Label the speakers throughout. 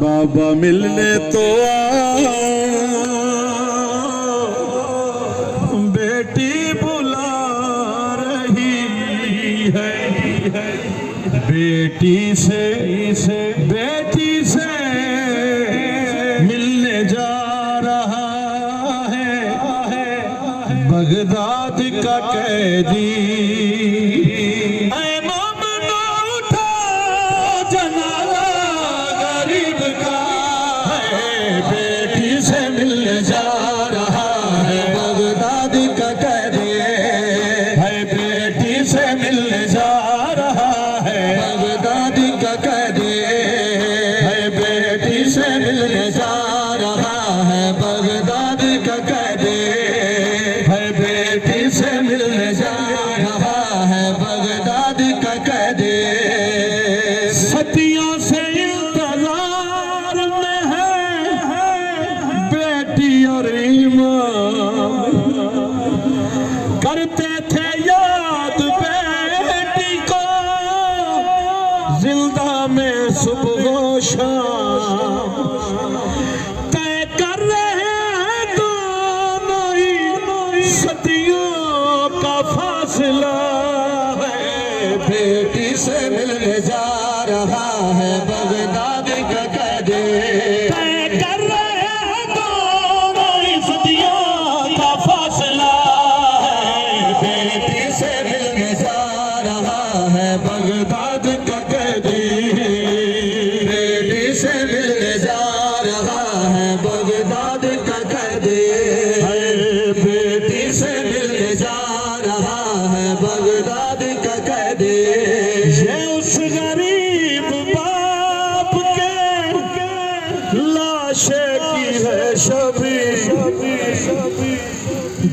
Speaker 1: बाबा मिलने तो आओ, बेटी बुला रही है, बेटी से मिलने जा रहा है बगदाद का कैदी।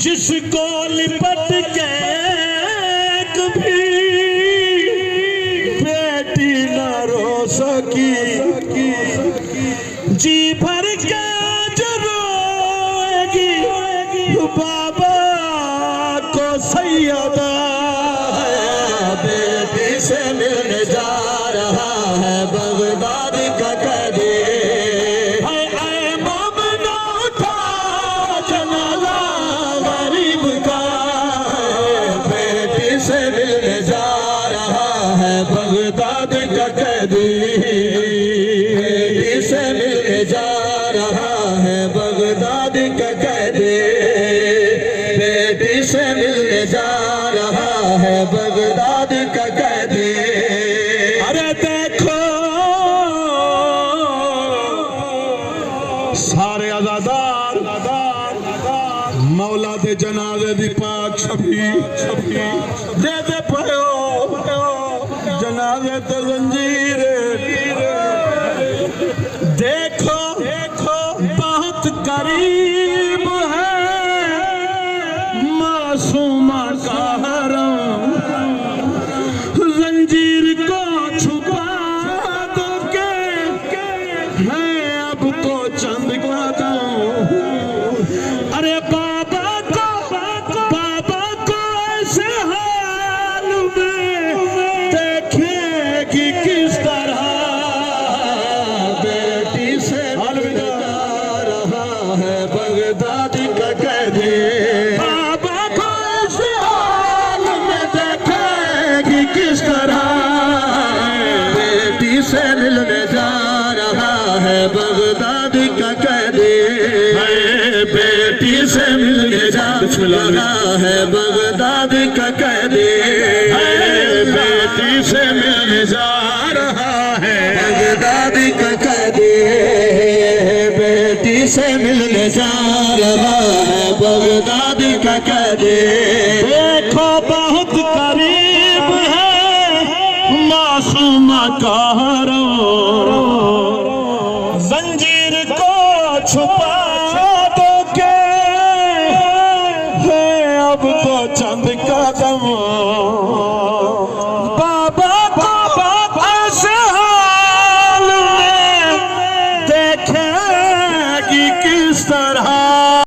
Speaker 2: जिसको लिपट के कभी बेटी न रो सकी, जी भर के जो रोएगी बाबा को सैयदा है।
Speaker 3: बेटी से मिलने जा रहा है बगदाद का कैदी। बगदाद का कैदी
Speaker 1: दी पाक शफी दे दे पयो जनाजे तो जंजीर
Speaker 2: देखो देखो बहुत करीब है मासूमा का हरम, जंजीर को छुपा दोगे है अब तो चंद कदम। अरे बाबा को ऐसे हाल में देखेगी किस तरह,
Speaker 3: बेटी से मिलने जा रहा है बगदादी का कैदी।
Speaker 2: बाबा को ऐसे हाल में देखेगी किस तरह,
Speaker 3: बेटी से मिलने जा रहा है बगदादी का कैदी।
Speaker 2: बेटी से मिलने जा
Speaker 3: रहा है बगदादी का कैदी।
Speaker 2: बेटी से मिलने जा रहा है
Speaker 3: बगदादी का कैदी। बेटी से मिलने जा रहा है बगदादी का कैदी।
Speaker 2: देखो बहुत करीब है मासूमा का हरम, जंजीर को छुपा